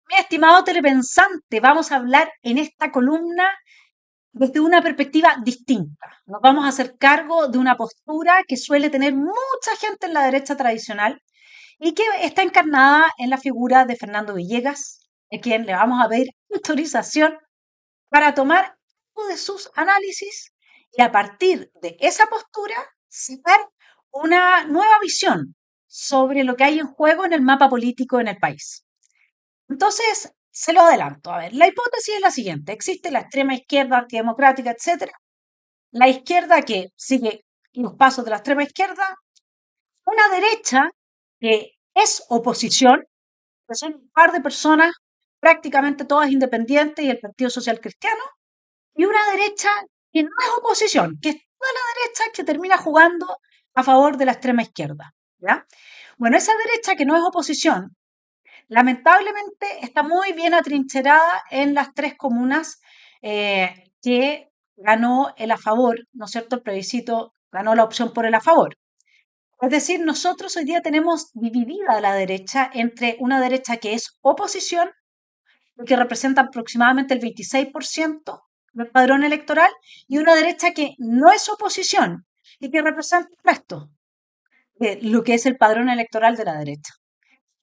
Mi estimado telepensante, vamos a hablar en esta columna desde una perspectiva distinta. Nos vamos a hacer cargo de una postura que suele tener mucha gente en la derecha tradicional y que está encarnada en la figura de Fernando Villegas, a quien le vamos a pedir autorización para tomar algo de sus análisis y a partir de esa postura sacar una nueva visión sobre lo que hay en juego en el mapa político en el país. Entonces, se lo adelanto. A ver, la hipótesis es la siguiente. Existe la extrema izquierda antidemocrática, etcétera. La izquierda que sigue los pasos de la extrema izquierda. Una derecha que es oposición, que son un par de personas, prácticamente todas independientes y el Partido Social Cristiano. Y una derecha que no es oposición, que es toda la derecha que termina jugando a favor de la extrema izquierda. ¿Ya? Bueno, esa derecha que no es oposición, lamentablemente está muy bien atrincherada en las tres comunas que ganó el a favor, ¿no es cierto? El plebiscito ganó la opción por el a favor. Es decir, nosotros hoy día tenemos dividida la derecha entre una derecha que es oposición, que representa aproximadamente el 26% del padrón electoral, y una derecha que no es oposición y que representa el resto de lo que es el padrón electoral de la derecha.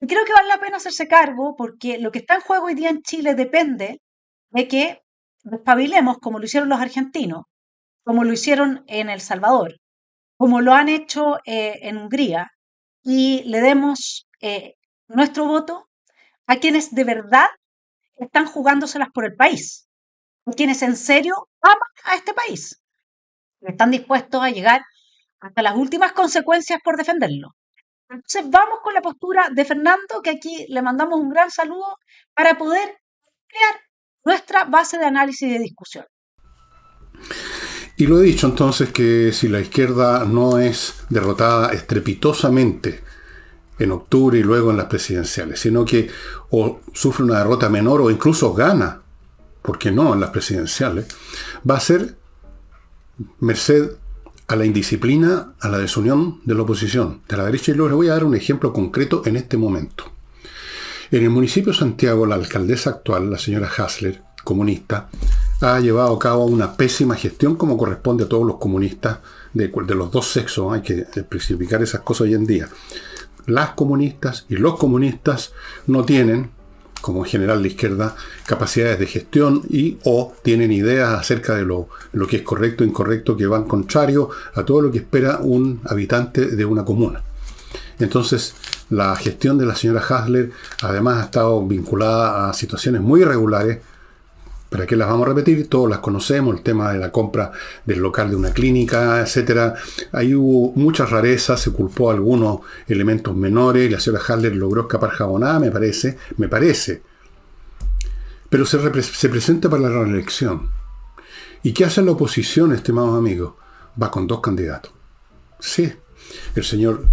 Y creo que vale la pena hacerse cargo porque lo que está en juego hoy día en Chile depende de que despabilemos como lo hicieron los argentinos, como lo hicieron en El Salvador, como lo han hecho en Hungría, y le demos nuestro voto a quienes de verdad están jugándoselas por el país, a quienes en serio aman a este país, están dispuestos a llegar hasta las últimas consecuencias por defenderlo. Entonces vamos con la postura de Fernando, que aquí le mandamos un gran saludo para poder crear nuestra base de análisis y de discusión. Y lo he dicho entonces que si la izquierda no es derrotada estrepitosamente en octubre y luego en las presidenciales, sino que o sufre una derrota menor o incluso gana, porque no en las presidenciales, va a ser merced a la indisciplina, a la desunión de la oposición, de la derecha. Y les voy a dar un ejemplo concreto en este momento. En el municipio de Santiago, la alcaldesa actual, la señora Hasler, comunista, ha llevado a cabo una pésima gestión como corresponde a todos los comunistas de los dos sexos. Hay que especificar esas cosas hoy en día. Las comunistas y los comunistas no tienen, como en general la izquierda, capacidades de gestión y o tienen ideas acerca de lo que es correcto e incorrecto que van contrario a todo lo que espera un habitante de una comuna. Entonces, la gestión de la señora Hasler además ha estado vinculada a situaciones muy irregulares. ¿Para qué las vamos a repetir? Todos las conocemos, el tema de la compra del local de una clínica, etcétera. Ahí hubo muchas rarezas, se culpó a algunos elementos menores, la señora Hasler logró escapar jabonada, me parece. Pero se presenta para la reelección. ¿Y qué hace la oposición, estimados amigos? Va con dos candidatos. Sí, el señor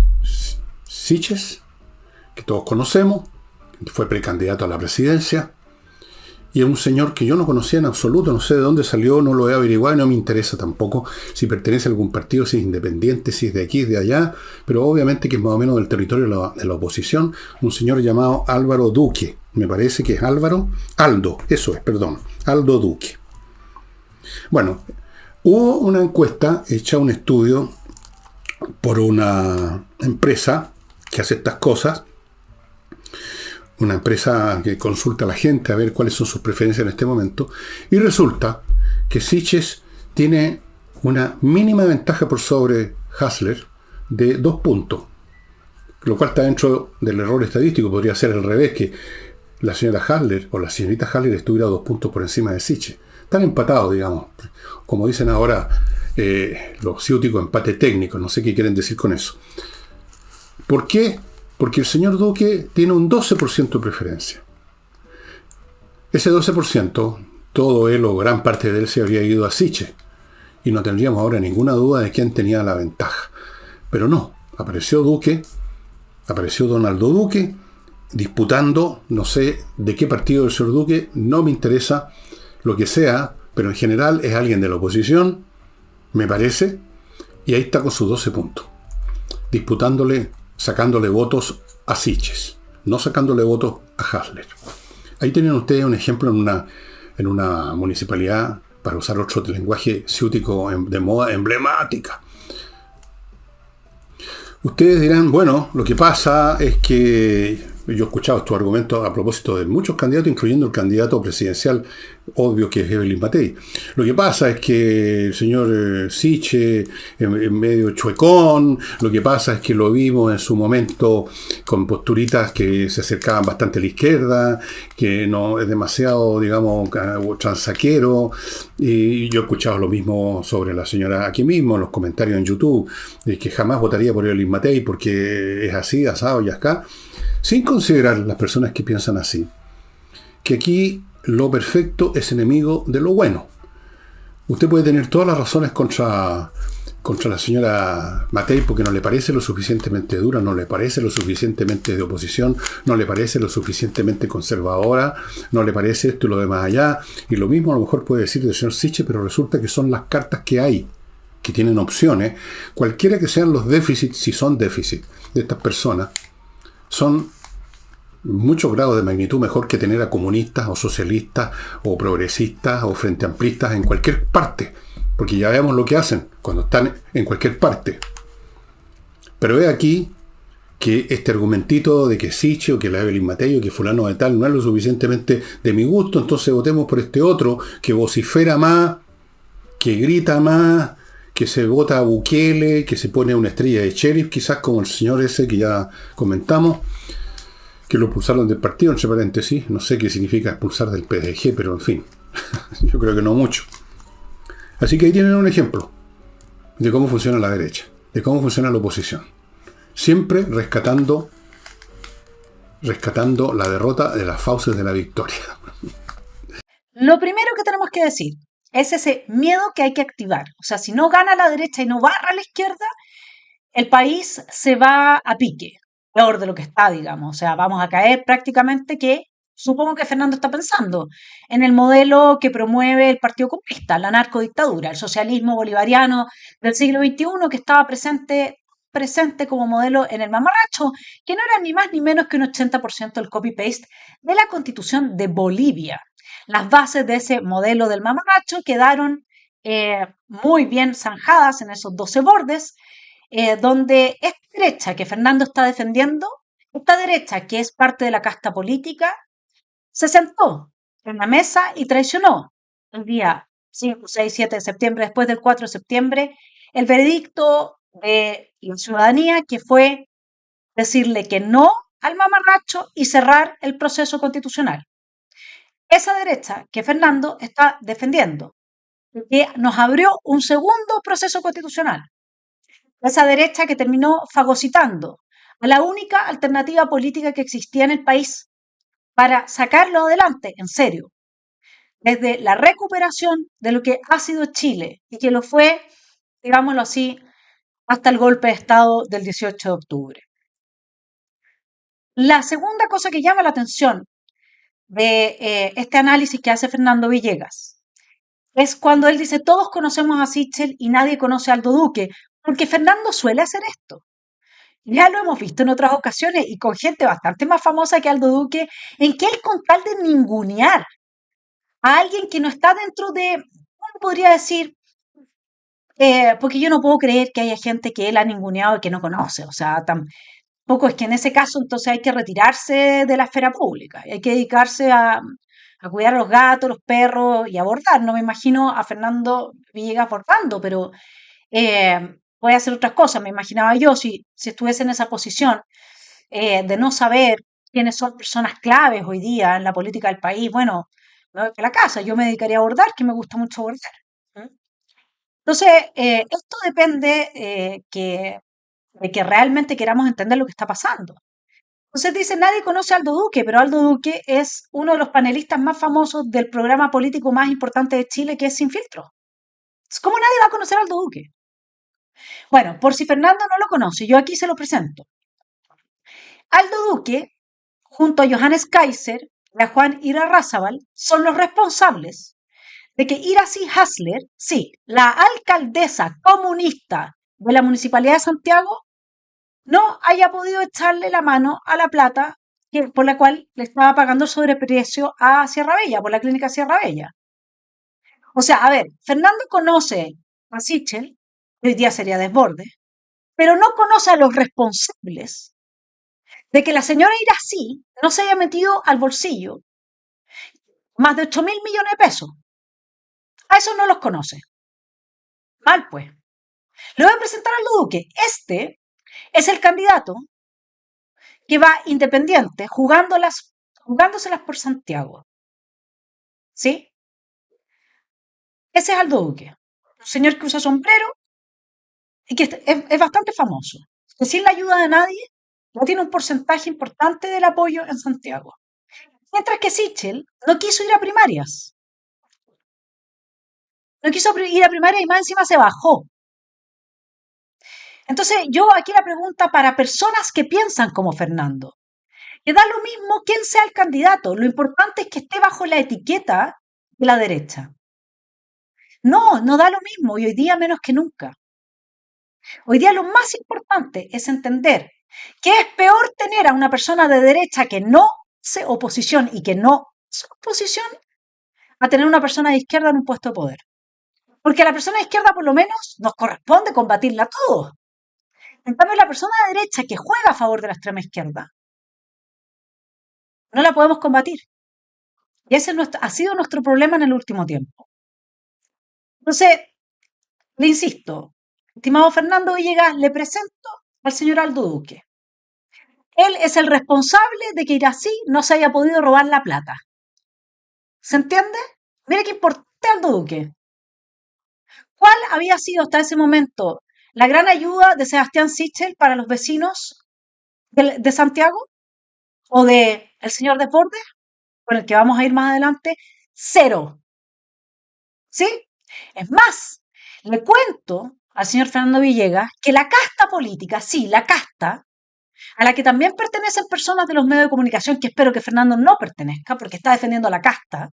Siches, que todos conocemos, fue precandidato a la presidencia, y un señor que yo no conocía en absoluto, no sé de dónde salió, no lo he averiguado y no me interesa tampoco si pertenece a algún partido, si es independiente, si es de aquí, de allá, pero obviamente que es más o menos del territorio de la oposición, un señor llamado Álvaro Duque, me parece que es Aldo Duque. Bueno, hubo una encuesta hecha, un estudio por una empresa que hace estas cosas, una empresa que consulta a la gente a ver cuáles son sus preferencias en este momento, y resulta que Siches tiene una mínima ventaja por sobre Hasler de 2 puntos. lo cual está dentro del error estadístico. Podría ser al revés, que la señora Haller o la señorita Haller estuviera 2 puntos por encima de Siche. Están empatados, digamos. Como dicen ahora los ciúticos, empate técnico. No sé qué quieren decir con eso. ¿Por qué? Porque el señor Duque tiene un 12% de preferencia. Ese 12%, todo él o gran parte de él se habría ido a Siche. Y no tendríamos ahora ninguna duda de quién tenía la ventaja. Pero no, apareció Donaldo Duque, disputando, no sé de qué partido del señor Duque, no me interesa lo que sea, pero en general es alguien de la oposición, me parece, y ahí está con sus 12 puntos, disputándole, sacándole votos a Siches, no sacándole votos a Hasler. Ahí tienen ustedes un ejemplo en una municipalidad, para usar otro lenguaje ciútico de moda emblemática. Ustedes dirán, bueno, lo que pasa es que yo he escuchado estos argumentos a propósito de muchos candidatos, incluyendo el candidato presidencial, obvio que es Evelyn Matei. Lo que pasa es que el señor Siche en medio chuecón, lo que pasa es que lo vimos en su momento con posturitas que se acercaban bastante a la izquierda, que no es demasiado, digamos, transaquero. Y yo he escuchado lo mismo sobre la señora aquí mismo, en los comentarios en YouTube, de que jamás votaría por Evelyn Matei porque es así, asado y acá. Sin considerar las personas que piensan así, que aquí lo perfecto es enemigo de lo bueno. Usted puede tener todas las razones contra la señora Matei porque no le parece lo suficientemente dura, no le parece lo suficientemente de oposición, no le parece lo suficientemente conservadora, no le parece esto y lo demás allá. Y lo mismo a lo mejor puede decir del señor Siche, pero resulta que son las cartas que hay, que tienen opciones. Cualquiera que sean los déficits, si son déficits de estas personas, son muchos grados de magnitud mejor que tener a comunistas o socialistas o progresistas o frente amplistas en cualquier parte, porque ya vemos lo que hacen cuando están en cualquier parte. Pero he aquí que este argumentito de que Siche o que la Evelyn Matei o que fulano de tal no es lo suficientemente de mi gusto, entonces votemos por este otro que vocifera más, que grita más, que se vota a Bukele, que se pone una estrella de sheriff, quizás como el señor ese que ya comentamos, que lo expulsaron del partido, entre paréntesis. No sé qué significa expulsar del PDG, pero en fin, yo creo que no mucho. Así que ahí tienen un ejemplo de cómo funciona la derecha, de cómo funciona la oposición. Siempre rescatando la derrota de las fauces de la victoria. Lo primero que tenemos que decir es ese miedo que hay que activar. O sea, si no gana la derecha y no barra a la izquierda, el país se va a pique, peor de lo que está, digamos. O sea, vamos a caer prácticamente que, supongo que Fernando está pensando, en el modelo que promueve el Partido Comunista, la narcodictadura, el socialismo bolivariano del siglo XXI que estaba presente como modelo en el mamarracho, que no era ni más ni menos que un 80% del copy-paste de la Constitución de Bolivia. Las bases de ese modelo del mamarracho quedaron muy bien zanjadas en esos 12 bordes, donde esta derecha que Fernando está defendiendo, esta derecha que es parte de la casta política, se sentó en la mesa y traicionó el día 5, 6, 7 de septiembre, después del 4 de septiembre, el veredicto de la ciudadanía, que fue decirle que no al mamarracho y cerrar el proceso constitucional. Esa derecha que Fernando está defendiendo, que nos abrió un segundo proceso constitucional. Esa derecha que terminó fagocitando a la única alternativa política que existía en el país para sacarlo adelante, en serio, desde la recuperación de lo que ha sido Chile y que lo fue, digámoslo así, hasta el golpe de Estado del 18 de octubre. La segunda cosa que llama la atención de este análisis que hace Fernando Villegas es cuando él dice, todos conocemos a Sichel y nadie conoce a Aldo Duque, porque Fernando suele hacer esto. Ya lo hemos visto en otras ocasiones y con gente bastante más famosa que Aldo Duque, en que él con tal de ningunear a alguien que no está dentro de, uno podría decir, porque yo no puedo creer que haya gente que él ha ninguneado y que no conoce, o sea, tampoco es que en ese caso entonces hay que retirarse de la esfera pública, hay que dedicarse a cuidar a los gatos, los perros y abordar. No me imagino a Fernando Villegas abordando, pero puede hacer otras cosas. Me imaginaba yo si estuviese en esa posición de no saber quiénes son personas claves hoy día en la política del país. Bueno, me voy a la casa, yo me dedicaría a bordar, que me gusta mucho bordar. ¿Mm? Entonces, esto depende de que realmente queramos entender lo que está pasando. Entonces dice, nadie conoce a Aldo Duque, pero Aldo Duque es uno de los panelistas más famosos del programa político más importante de Chile, que es Sin Filtro. ¿Cómo nadie va a conocer a Aldo Duque? Bueno, por si Fernando no lo conoce, yo aquí se lo presento. Aldo Duque, junto a Johannes Kaiser y a Juan Irarrázaval, son los responsables de que Iracy Hasler, sí, la alcaldesa comunista de la Municipalidad de Santiago, no haya podido echarle la mano a la plata por la cual le estaba pagando el sobreprecio a Sierra Bella, por la clínica Sierra Bella. O sea, a ver, Fernando conoce a Sichel, que hoy día sería Desbordes, pero no conoce a los responsables de que la señora Iracy no se haya metido al bolsillo más de 8.000 millones de pesos. A eso no los conoce. Mal, pues. Le voy a presentar al Duque. Este es el candidato que va independiente, jugándoselas por Santiago. ¿Sí? Ese es Aldo Duque. Un señor que usa sombrero y que es bastante famoso. Que sin la ayuda de nadie, ya tiene un porcentaje importante del apoyo en Santiago. Mientras que Sichel no quiso ir a primarias. No quiso ir a primarias y más encima se bajó. Entonces, yo aquí la pregunta para personas que piensan como Fernando, que da lo mismo quién sea el candidato, lo importante es que esté bajo la etiqueta de la derecha. No, no da lo mismo y hoy día menos que nunca. Hoy día lo más importante es entender que es peor tener a una persona de derecha que no hace oposición y que no hace oposición a tener una persona de izquierda en un puesto de poder. Porque a la persona de izquierda por lo menos nos corresponde combatirla a todos. En cambio, la persona de derecha que juega a favor de la extrema izquierda, no la podemos combatir. Y ese ha sido nuestro problema en el último tiempo. Entonces, le insisto, estimado Fernando Villegas, le presento al señor Aldo Duque. Él es el responsable de que Iracy no se haya podido robar la plata. ¿Se entiende? Mire qué importante Aldo Duque. ¿Cuál había sido hasta ese momento la gran ayuda de Sebastián Sichel para los vecinos de Santiago o de el señor Desbordes, con el que vamos a ir más adelante? Cero. ¿Sí? Es más, le cuento al señor Fernando Villegas que la casta política, sí, la casta, a la que también pertenecen personas de los medios de comunicación, que espero que Fernando no pertenezca, porque está defendiendo a la casta,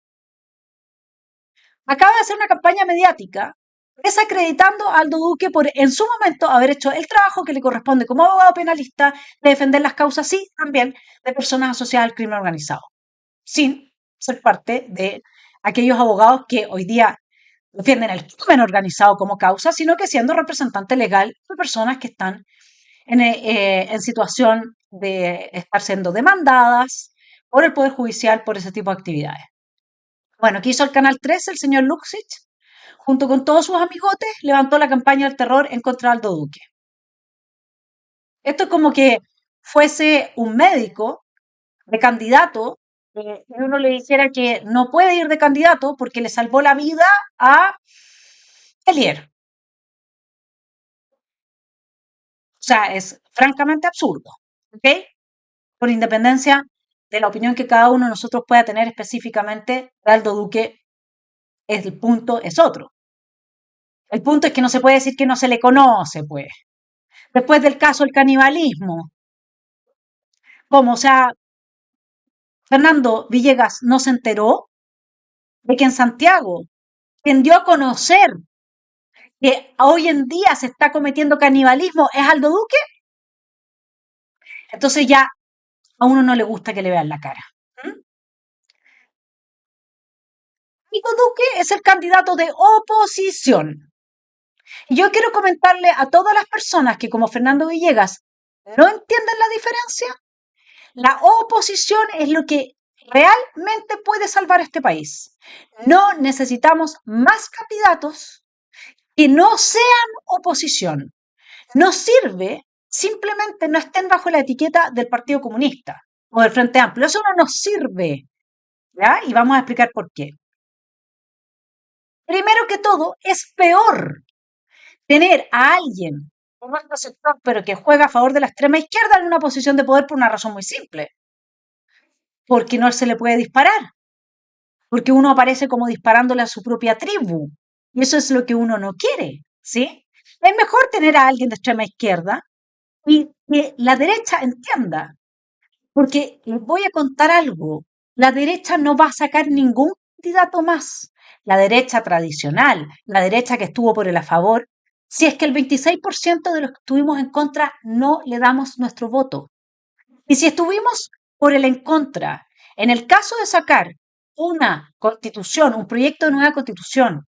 acaba de hacer una campaña mediática desacreditando a Aldo Duque por en su momento haber hecho el trabajo que le corresponde como abogado penalista de defender las causas, sí, también de personas asociadas al crimen organizado, sin ser parte de aquellos abogados que hoy día defienden el crimen organizado como causa, sino que siendo representante legal de personas que están en situación de estar siendo demandadas por el Poder Judicial por ese tipo de actividades. Bueno, ¿qué hizo el Canal 13, el señor Luxich? Junto con todos sus amigotes, levantó la campaña del terror en contra de Aldo Duque. Esto es como que fuese un médico de candidato y uno le dijera que no puede ir de candidato porque le salvó la vida a Elier. O sea, es francamente absurdo, ¿ok? Por independencia de la opinión que cada uno de nosotros pueda tener específicamente de Aldo Duque, el punto es otro. El punto es que no se puede decir que no se le conoce, pues. Después del caso del canibalismo, como, o sea, Fernando Villegas no se enteró de que en Santiago quien dio a conocer que hoy en día se está cometiendo canibalismo es Aldo Duque. Entonces ya a uno no le gusta que le vean la cara. ¿Mm? Aldo Duque es el candidato de oposición. Y yo quiero comentarle a todas las personas que como Fernando Villegas no entienden la diferencia. La oposición es lo que realmente puede salvar este país. No necesitamos más candidatos que no sean oposición. no sirve, simplemente no estén bajo la etiqueta del Partido Comunista o del Frente Amplio. Eso no nos sirve, ¿ya? Y vamos a explicar por qué. Primero que todo, es peor tener a alguien en nuestro sector, pero que juega a favor de la extrema izquierda en una posición de poder por una razón muy simple, porque no se le puede disparar, porque uno aparece como disparándole a su propia tribu, y eso es lo que uno no quiere, ¿sí? Es mejor tener a alguien de extrema izquierda y que la derecha entienda, porque les voy a contar algo, la derecha no va a sacar ningún candidato más, la derecha tradicional, la derecha que estuvo por el a favor, si es que el 26% de los que estuvimos en contra no le damos nuestro voto. Y si estuvimos por el en contra, en el caso de sacar una constitución, un proyecto de nueva constitución,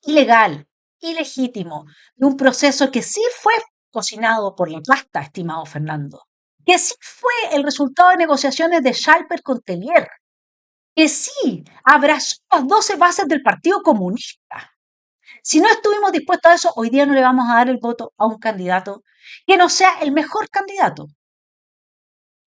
ilegal, ilegítimo, de un proceso que sí fue cocinado por la pasta, estimado Fernando, que sí fue el resultado de negociaciones de Schalper con Tellier, que sí abrazó las 12 bases del Partido Comunista. Si no estuvimos dispuestos a eso, hoy día no le vamos a dar el voto a un candidato que no sea el mejor candidato.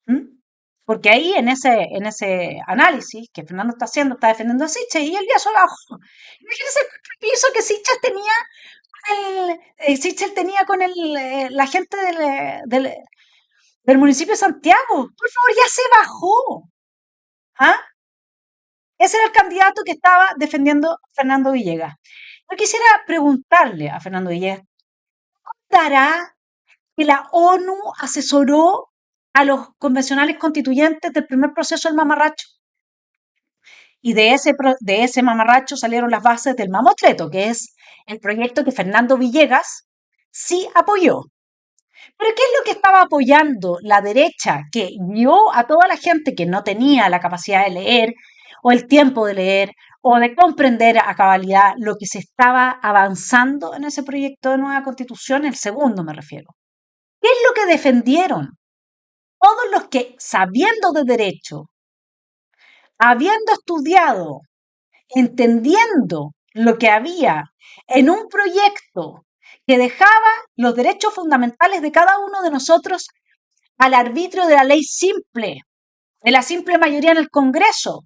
¿Mm? Porque ahí en ese análisis que Fernando está haciendo, está defendiendo a Sichel y él ya se bajó. Imagínense el piso que Sichel tenía Sichel tenía con la gente del municipio de Santiago. Por favor, ya se bajó. ¿Ah? Ese era el candidato que estaba defendiendo Fernando Villegas. Yo quisiera preguntarle a Fernando Villegas, ¿dará que la ONU asesoró a los convencionales constituyentes del primer proceso del mamarracho? Y de ese mamarracho salieron las bases del mamotreto, que es el proyecto que Fernando Villegas sí apoyó. Pero ¿qué es lo que estaba apoyando la derecha que guió a toda la gente que no tenía la capacidad de leer o el tiempo de leer o de comprender a cabalidad lo que se estaba avanzando en ese proyecto de nueva constitución, el segundo me refiero? ¿Qué es lo que defendieron? Todos los que, sabiendo de derecho, habiendo estudiado, entendiendo lo que había en un proyecto que dejaba los derechos fundamentales de cada uno de nosotros al arbitrio de la ley simple, de la simple mayoría en el Congreso.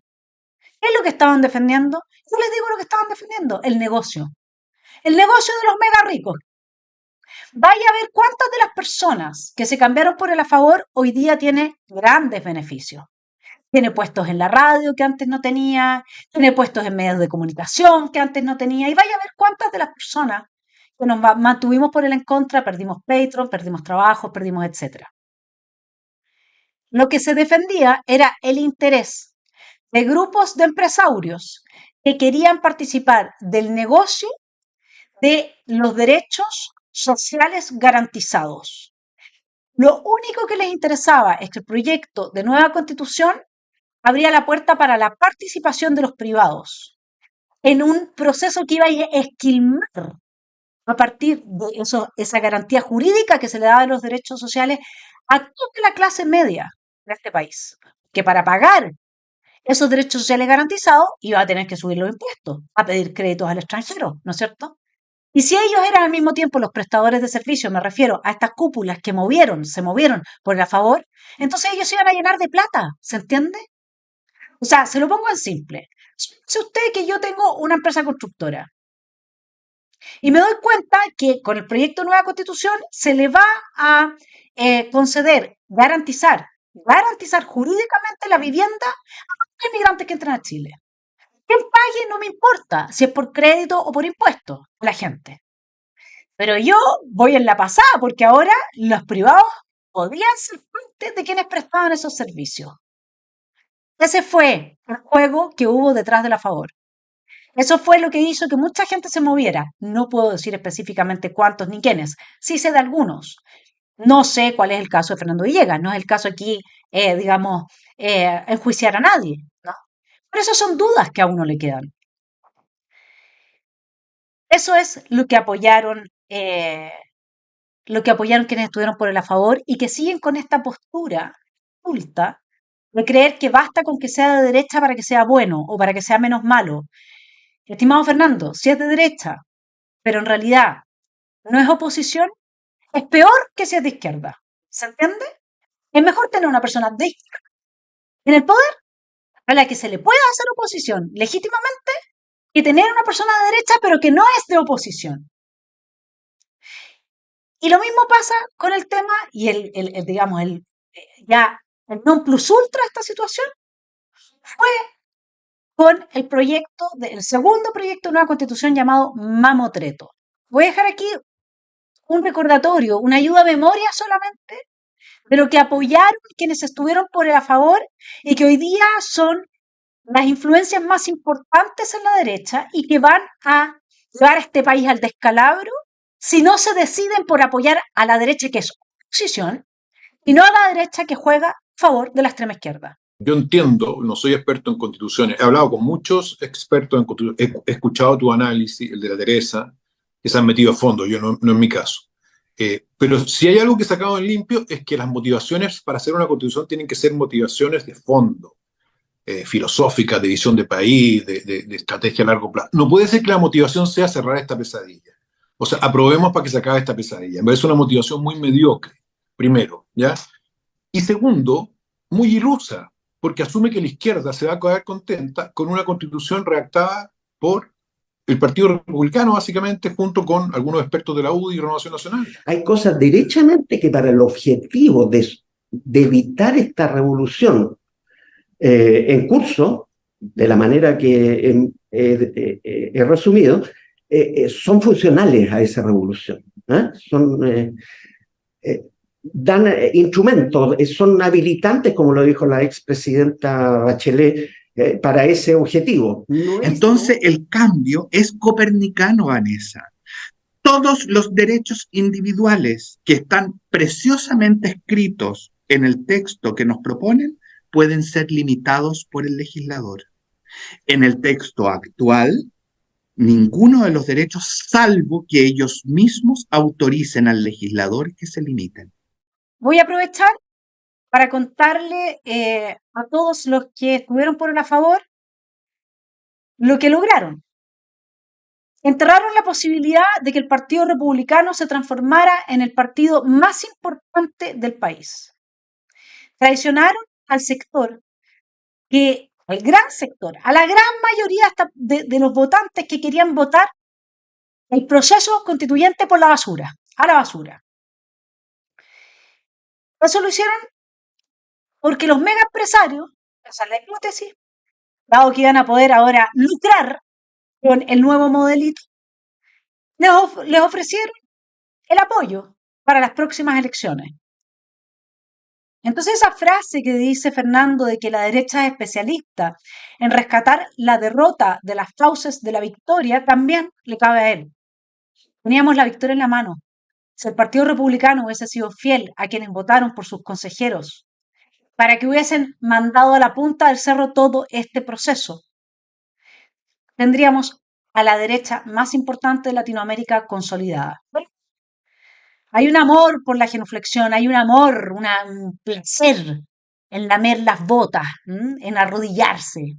¿Qué es lo que estaban defendiendo? Yo les digo lo que estaban defendiendo, el negocio de los mega ricos. Vaya a ver cuántas de las personas que se cambiaron por el a favor hoy día tiene grandes beneficios. Tiene puestos en la radio que antes no tenía, tiene puestos en medios de comunicación que antes no tenía, y vaya a ver cuántas de las personas que nos mantuvimos por el en contra, perdimos Patreon, perdimos trabajo, perdimos etcétera. Lo que se defendía era el interés de grupos de empresarios que querían participar del negocio de los derechos sociales garantizados. Lo único que les interesaba es que el proyecto de nueva constitución abría la puerta para la participación de los privados en un proceso que iba a esquilmar a partir de esa garantía jurídica que se le daba a los derechos sociales a toda la clase media de este país, que para pagar esos derechos sociales garantizados iba a tener que subir los impuestos, a pedir créditos al extranjero, ¿no es cierto? Y si ellos eran al mismo tiempo los prestadores de servicios, me refiero a estas cúpulas que se movieron por el a favor, entonces ellos se iban a llenar de plata, ¿se entiende? O sea, se lo pongo en simple. Si usted que yo tengo una empresa constructora y me doy cuenta que con el proyecto de nueva constitución se le va a conceder, garantizar jurídicamente la vivienda a los inmigrantes que entran a Chile. Quien pague no me importa si es por crédito o por impuestos, la gente. Pero yo voy en la pasada porque ahora los privados podían ser parte de quienes prestaban esos servicios. Ese fue el juego que hubo detrás de la favor. Eso fue lo que hizo que mucha gente se moviera. No puedo decir específicamente cuántos ni quiénes. Sí sé de algunos. No sé cuál es el caso de Fernando Villegas. No es el caso aquí, digamos, enjuiciar a nadie, ¿no? Pero eso son dudas que a uno le quedan. Eso es lo que apoyaron quienes estuvieron por el a favor y que siguen con esta postura oculta de creer que basta con que sea de derecha para que sea bueno o para que sea menos malo. Estimado Fernando, si es de derecha, pero en realidad no es oposición, es peor que si es de izquierda. ¿Se entiende? Es mejor tener una persona de izquierda en el poder a la que se le pueda hacer oposición legítimamente que tener una persona de derecha pero que no es de oposición. Y lo mismo pasa con el tema y digamos, ya el non plus ultra de esta situación fue con el segundo proyecto de nueva constitución llamado Mamotreto. Voy a dejar aquí un recordatorio, una ayuda a memoria solamente de lo que apoyaron quienes estuvieron por el a favor y que hoy día son las influencias más importantes en la derecha y que van a llevar a este país al descalabro si no se deciden por apoyar a la derecha que es oposición y no a la derecha que juega a favor de la extrema izquierda. Yo entiendo, no soy experto en constituciones, he hablado con muchos expertos en constituciones, he escuchado tu análisis, el de la Teresa, que se han metido a fondo, yo no en mi caso. Pero si hay algo que he sacado en limpio es que las motivaciones para hacer una constitución tienen que ser motivaciones de fondo, filosóficas, de visión de país, de estrategia a largo plazo. No puede ser que la motivación sea cerrar esta pesadilla. O sea, aprobemos para que se acabe esta pesadilla. Me parece una motivación muy mediocre, primero, ¿ya? Y segundo, muy ilusa, porque asume que la izquierda se va a quedar contenta con una constitución redactada por el Partido Republicano, básicamente, junto con algunos expertos de la UDI y Renovación Nacional. Hay cosas derechamente que para el objetivo de evitar esta revolución en curso, de la manera que he resumido, son funcionales a esa revolución. Dan instrumentos, son habilitantes, como lo dijo la expresidenta Bachelet, para ese objetivo. Entonces, el cambio es copernicano, Vanessa. Todos los derechos individuales que están preciosamente escritos en el texto que nos proponen pueden ser limitados por el legislador. En el texto actual, ninguno de los derechos, salvo que ellos mismos autoricen al legislador que se limiten. Voy a aprovechar para contarle a todos los que estuvieron por el a favor lo que lograron. Enterraron la posibilidad de que el Partido Republicano se transformara en el partido más importante del país. Traicionaron al sector, al gran sector, a la gran mayoría de los votantes que querían votar el proceso constituyente por la basura, a la basura. Eso lo hicieron porque los mega empresarios, esa es la hipótesis, dado que iban a poder ahora lucrar con el nuevo modelito, les ofrecieron el apoyo para las próximas elecciones. Entonces esa frase que dice Fernando de que la derecha es especialista en rescatar la derrota de las fauces de la victoria también le cabe a él. Teníamos la victoria en la mano. Si el Partido Republicano hubiese sido fiel a quienes votaron por sus consejeros, para que hubiesen mandado a la punta del cerro todo este proceso, tendríamos a la derecha más importante de Latinoamérica consolidada. Hay un amor por la genuflexión, hay un amor, un placer en lamer las botas, en arrodillarse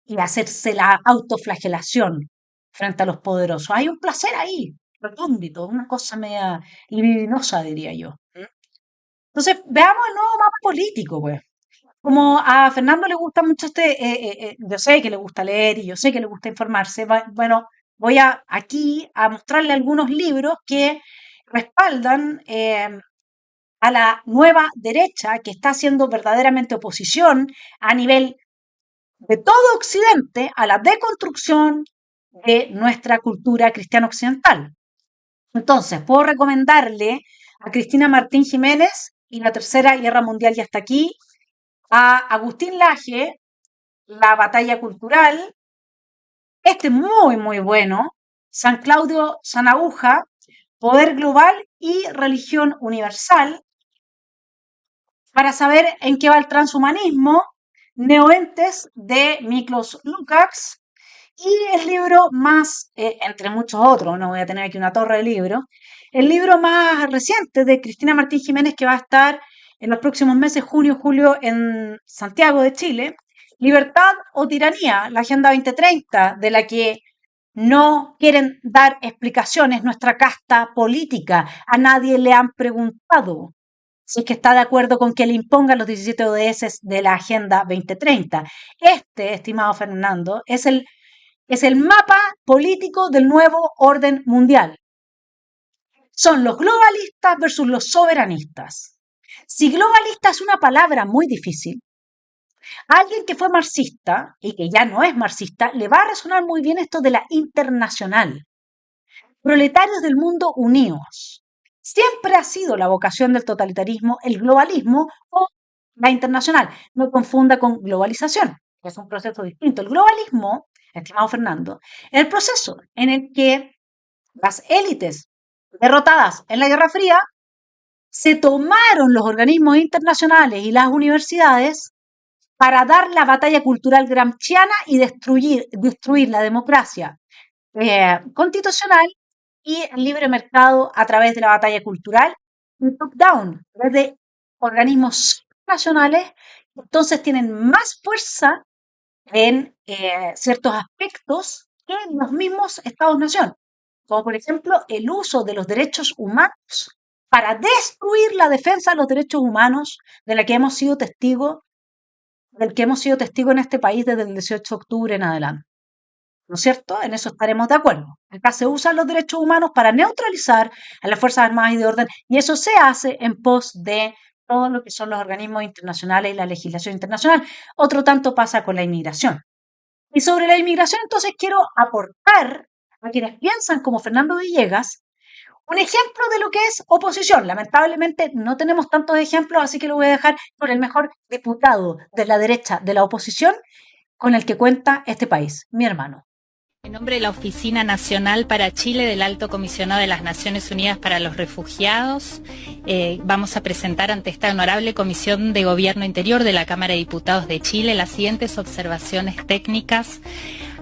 y hacerse la autoflagelación frente a los poderosos. Hay un placer ahí, recóndito, una cosa media libidinosa, diría yo. Entonces, veamos el nuevo mapa político, pues. Como a Fernando le gusta mucho yo sé que le gusta leer y yo sé que le gusta informarse, bueno, voy aquí a mostrarle algunos libros que respaldan a la nueva derecha que está haciendo verdaderamente oposición a nivel de todo Occidente a la deconstrucción de nuestra cultura cristiana occidental. Entonces, puedo recomendarle a Cristina Martín Jiménez y la Tercera Guerra Mundial y hasta aquí, a Agustín Laje, La Batalla Cultural, muy, muy bueno, San Claudio Sanahuja, Poder Global y Religión Universal, para saber en qué va el transhumanismo, Neoentes de Miklos Lukács, y el libro más, entre muchos otros, no voy a tener aquí una torre de libros, el libro más reciente de Cristina Martín Jiménez que va a estar en los próximos meses, junio, julio, en Santiago de Chile, Libertad o Tiranía, la Agenda 2030, de la que no quieren dar explicaciones, nuestra casta política. A nadie le han preguntado si es que está de acuerdo con que le impongan los 17 ODS de la Agenda 2030. Este, estimado Fernando, es el mapa político del nuevo orden mundial. Son los globalistas versus los soberanistas. Si globalista es una palabra muy difícil, a alguien que fue marxista y que ya no es marxista, le va a resonar muy bien esto de la internacional. Proletarios del mundo unidos. Siempre ha sido la vocación del totalitarismo el globalismo o la internacional. No confunda con globalización, que es un proceso distinto. El globalismo, estimado Fernando, es el proceso en el que las élites derrotadas en la Guerra Fría se tomaron los organismos internacionales y las universidades para dar la batalla cultural gramsciana y destruir la democracia constitucional y el libre mercado a través de la batalla cultural y top-down, desde organismos nacionales, entonces tienen más fuerza en ciertos aspectos que en los mismos Estados-nación, como por ejemplo el uso de los derechos humanos para destruir la defensa de los derechos humanos de la que hemos sido testigos del que hemos sido testigos en este país desde el 18 de octubre en adelante. ¿No es cierto? En eso estaremos de acuerdo. Acá se usan los derechos humanos para neutralizar a las Fuerzas Armadas y de Orden, y eso se hace en pos de todo lo que son los organismos internacionales y la legislación internacional. Otro tanto pasa con la inmigración. Y sobre la inmigración, entonces, quiero aportar a quienes piensan como Fernando Villegas un ejemplo de lo que es oposición. Lamentablemente no tenemos tantos ejemplos, así que lo voy a dejar por el mejor diputado de la derecha de la oposición con el que cuenta este país, mi hermano. En nombre de la Oficina Nacional para Chile del Alto Comisionado de las Naciones Unidas para los Refugiados, vamos a presentar ante esta honorable Comisión de Gobierno Interior de la Cámara de Diputados de Chile las siguientes observaciones técnicas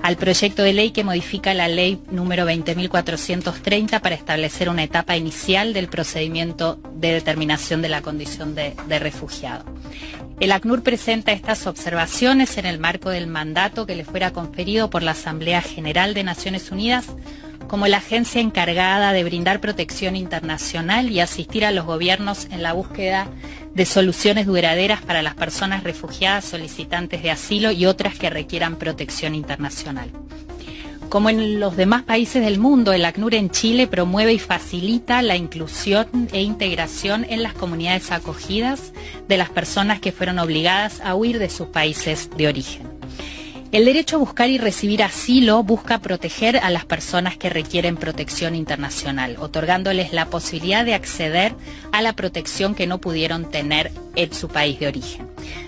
al proyecto de ley que modifica la ley número 20.430 para establecer una etapa inicial del procedimiento de determinación de la condición de refugiado. El ACNUR presenta estas observaciones en el marco del mandato que le fuera conferido por la Asamblea General de Naciones Unidas como la agencia encargada de brindar protección internacional y asistir a los gobiernos en la búsqueda de soluciones duraderas para las personas refugiadas, solicitantes de asilo y otras que requieran protección internacional. Como en los demás países del mundo, el ACNUR en Chile promueve y facilita la inclusión e integración en las comunidades acogidas de las personas que fueron obligadas a huir de sus países de origen. El derecho a buscar y recibir asilo busca proteger a las personas que requieren protección internacional, otorgándoles la posibilidad de acceder a la protección que no pudieron tener en su país de origen.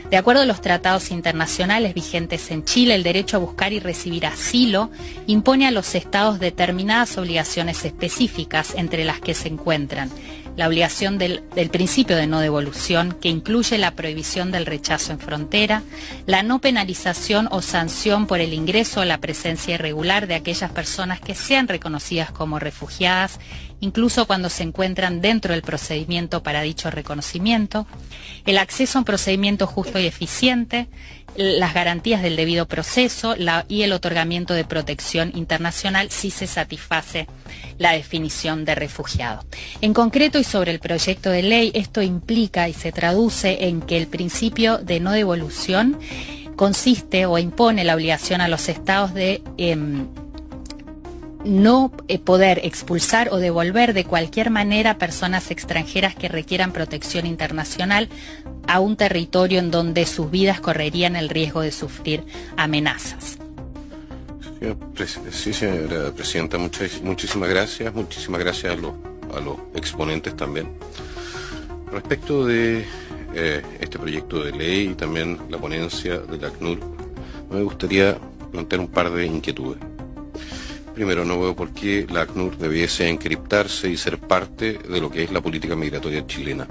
De acuerdo a los tratados internacionales vigentes en Chile, el derecho a buscar y recibir asilo impone a los estados determinadas obligaciones específicas, entre las que se encuentran la obligación del principio de no devolución, que incluye la prohibición del rechazo en frontera, la no penalización o sanción por el ingreso o la presencia irregular de aquellas personas que sean reconocidas como refugiadas, incluso cuando se encuentran dentro del procedimiento para dicho reconocimiento, el acceso a un procedimiento justo y eficiente, las garantías del debido proceso y el otorgamiento de protección internacional si se satisface la definición de refugiado. En concreto y sobre el proyecto de ley, esto implica y se traduce en que el principio de no devolución consiste o impone la obligación a los estados de no poder expulsar o devolver de cualquier manera personas extranjeras que requieran protección internacional a un territorio en donde sus vidas correrían el riesgo de sufrir amenazas. Sí, señora presidenta, muchísimas gracias a los exponentes también. Respecto de este proyecto de ley y también la ponencia del ACNUR, me gustaría plantear un par de inquietudes. Primero, no veo por qué la ACNUR debiese encriptarse y ser parte de lo que es la política migratoria chilena.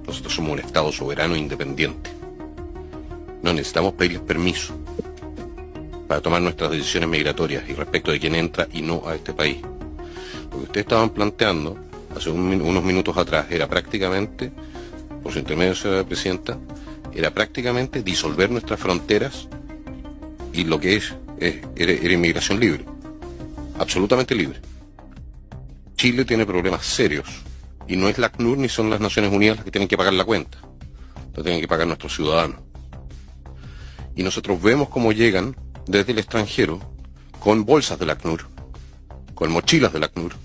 Nosotros somos un Estado soberano e independiente. No necesitamos pedirles permiso para tomar nuestras decisiones migratorias y respecto de quién entra y no a este país. Lo que ustedes estaban planteando hace unos minutos atrás era prácticamente, por su intermedio, señora presidenta, era prácticamente disolver nuestras fronteras y lo que era inmigración libre. absolutamente libre. Chile tiene problemas serios y no es la ACNUR ni son las Naciones Unidas las que tienen que pagar la cuenta. Lo tienen que pagar nuestros ciudadanos. Y nosotros vemos cómo llegan desde el extranjero con bolsas de la ACNUR, con mochilas de la ACNUR,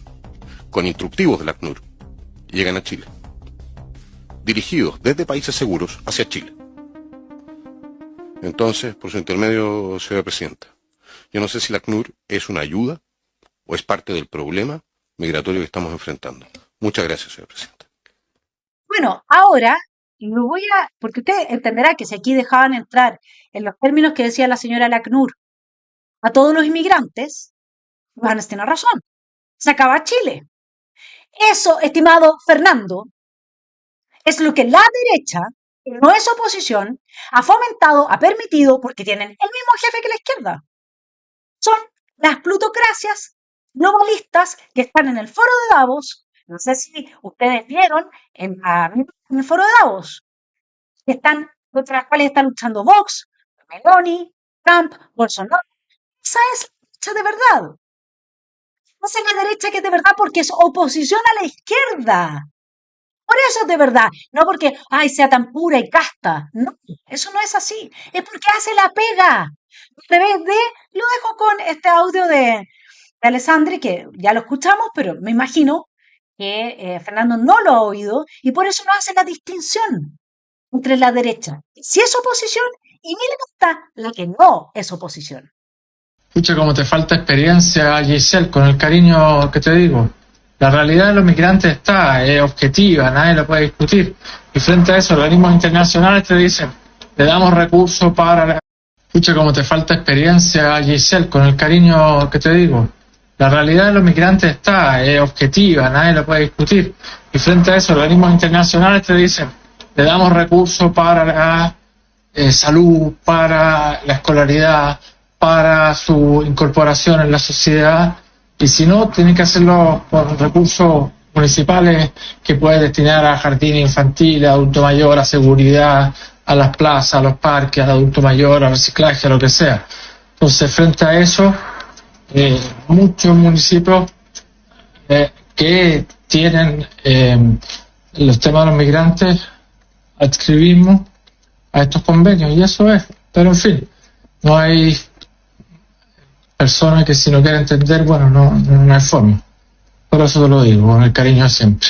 con instructivos de la ACNUR. Llegan a Chile, dirigidos desde países seguros hacia Chile. Entonces, por su intermedio, señora presidenta, yo no sé si la ACNUR es una ayuda o es parte del problema migratorio que estamos enfrentando. Muchas gracias, señora presidenta. Bueno, ahora lo voy a, porque usted entenderá que si aquí dejaban entrar en los términos que decía la señora Lacnur a todos los inmigrantes, Johannes tiene razón. Se acaba Chile. Eso, estimado Fernando, es lo que la derecha, que no es oposición, ha fomentado, ha permitido, porque tienen el mismo jefe que la izquierda. Son las plutocracias globalistas que están en el foro de Davos. No sé si ustedes vieron en el foro de Davos, que están, contra las cuales está luchando Vox, Meloni, Trump, Bolsonaro. Esa es la derecha de verdad. Esa es la derecha que es de verdad porque es oposición a la izquierda. Por eso es de verdad, no porque, ay, sea tan pura y casta. No, eso no es así. Es porque hace la pega. Al revés de, lo dejo con este audio de Alessandri, que ya lo escuchamos, pero me imagino que Fernando no lo ha oído y por eso no hace la distinción entre la derecha, que sí es oposición, y mira que está la que no es oposición. Escucha, como te falta experiencia, Giselle, con el cariño que te digo. La realidad de los migrantes está, es objetiva, nadie la puede discutir. Y frente a eso, organismos internacionales te dicen, le damos recursos para... Escucha, como te falta experiencia, Giselle, con el cariño que te digo. La realidad de los migrantes está, es objetiva, nadie la puede discutir. Y frente a eso, organismos internacionales te dicen, le damos recursos para la salud, para la escolaridad, para su incorporación en la sociedad, y si no, tiene que hacerlo con recursos municipales que puede destinar a jardines infantiles, a adulto mayor, a seguridad, a las plazas, a los parques, al adulto mayor, al reciclaje, a lo que sea. Entonces, frente a eso, muchos municipios que tienen los temas de los migrantes adscribimos a estos convenios, y eso es. Pero en fin, no hay personas que si no quieren entender, bueno, no hay forma. Por eso te lo digo, con el cariño de siempre.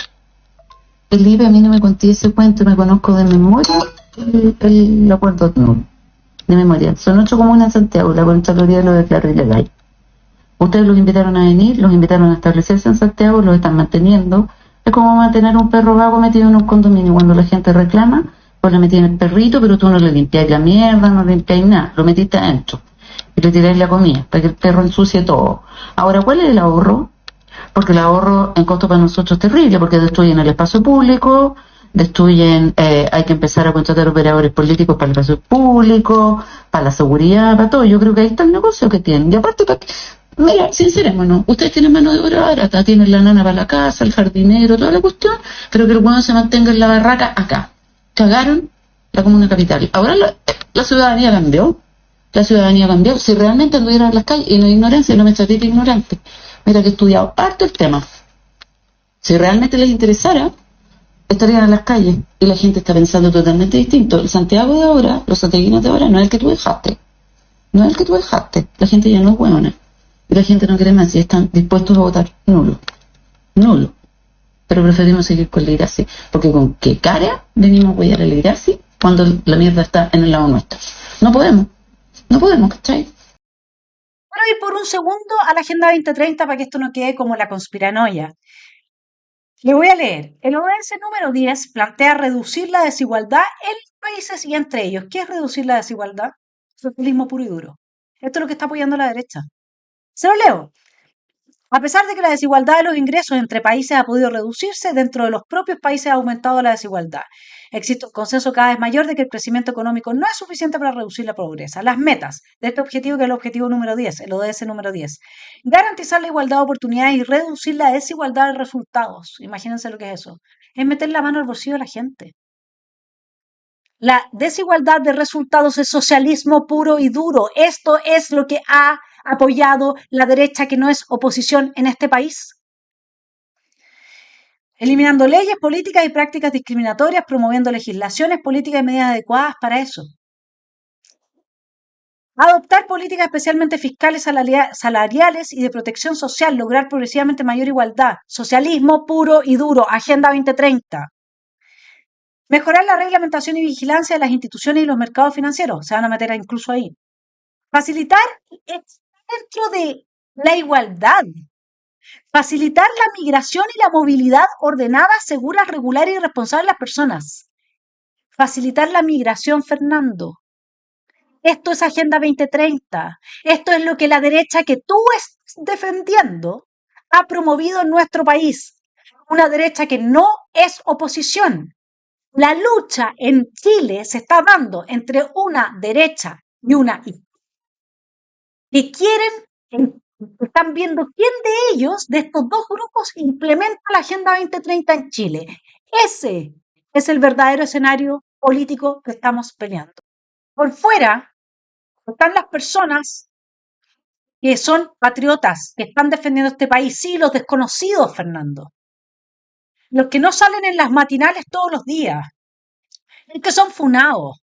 Felipe, a mí no me conté ese cuento, me conozco de memoria el acuerdo ACNUR. De memoria. Son 8 comunas en Santiago, la Contraloría lo declaró ilegal. Ustedes los invitaron a venir, los invitaron a establecerse en Santiago, los están manteniendo. Es como mantener un perro vago metido en un condominio. Cuando la gente reclama, pues le metí en el perrito, pero tú no le limpiáis la mierda, no le limpiáis nada, lo metiste adentro. Y le tiráis la comida, para que el perro ensucie todo. Ahora, ¿cuál es el ahorro? Porque el ahorro en costo para nosotros es terrible, porque destruyen el espacio público, destruyen, hay que empezar a contratar operadores políticos para el espacio público, para la seguridad, para todo. Yo creo que ahí está el negocio que tienen. Y aparte, mira, sincerémonos, ustedes tienen mano de obra barata, tienen la nana para la casa, el jardinero, toda la cuestión, pero que el bueno se mantenga en la barraca acá. Cagaron la comuna capital. Ahora la ciudadanía cambió. La ciudadanía cambió. Si realmente anduvieran en las calles, y no ignorancia, no me traté de ignorante. Mira que he estudiado harto el tema. Si realmente les interesara, estarían en las calles. Y la gente está pensando totalmente distinto. El Santiago de ahora, los santiaguinos de ahora, no es el que tú dejaste. No es el que tú dejaste. La gente ya no es hueona. Y la gente no quiere más y están dispuestos a votar nulo. Nulo. Pero preferimos seguir con la Irasi. Porque con qué cara venimos a apoyar a la Irasi cuando la mierda está en el lado nuestro. No podemos. No podemos, ¿cachai? Quiero ir por un segundo a la Agenda 2030 para que esto no quede como la conspiranoia. Le voy a leer. El ODS número 10 plantea reducir la desigualdad en los países y entre ellos. ¿Qué es reducir la desigualdad? Socialismo puro y duro. Esto es lo que está apoyando la derecha. Se lo leo. A pesar de que la desigualdad de los ingresos entre países ha podido reducirse, dentro de los propios países ha aumentado la desigualdad. Existe un consenso cada vez mayor de que el crecimiento económico no es suficiente para reducir la pobreza. Las metas de este objetivo, que es el objetivo número 10, el ODS número 10. Garantizar la igualdad de oportunidades y reducir la desigualdad de resultados. Imagínense lo que es eso. Es meter la mano al bolsillo de la gente. La desigualdad de resultados es socialismo puro y duro. Esto es lo que ha apoyado la derecha que no es oposición en este país? Eliminando leyes, políticas y prácticas discriminatorias, promoviendo legislaciones, políticas y medidas adecuadas para eso. Adoptar políticas especialmente fiscales, salariales y de protección social, lograr progresivamente mayor igualdad. Socialismo puro y duro, Agenda 2030. Mejorar la reglamentación y vigilancia de las instituciones y los mercados financieros. Se van a meter incluso ahí. Facilitar dentro de la igualdad. Facilitar la migración y la movilidad ordenada, segura, regular y responsable de las personas. Facilitar la migración, Fernando. Esto es Agenda 2030. Esto es lo que la derecha que tú estás defendiendo ha promovido en nuestro país. Una derecha que no es oposición. La lucha en Chile se está dando entre una derecha y una izquierda que están viendo quién de ellos, de estos dos grupos, implementa la Agenda 2030 en Chile. Ese es el verdadero escenario político que estamos peleando. Por fuera están las personas que son patriotas, que están defendiendo este país. Sí, los desconocidos, Fernando. Los que no salen en las matinales todos los días. Los que son funados.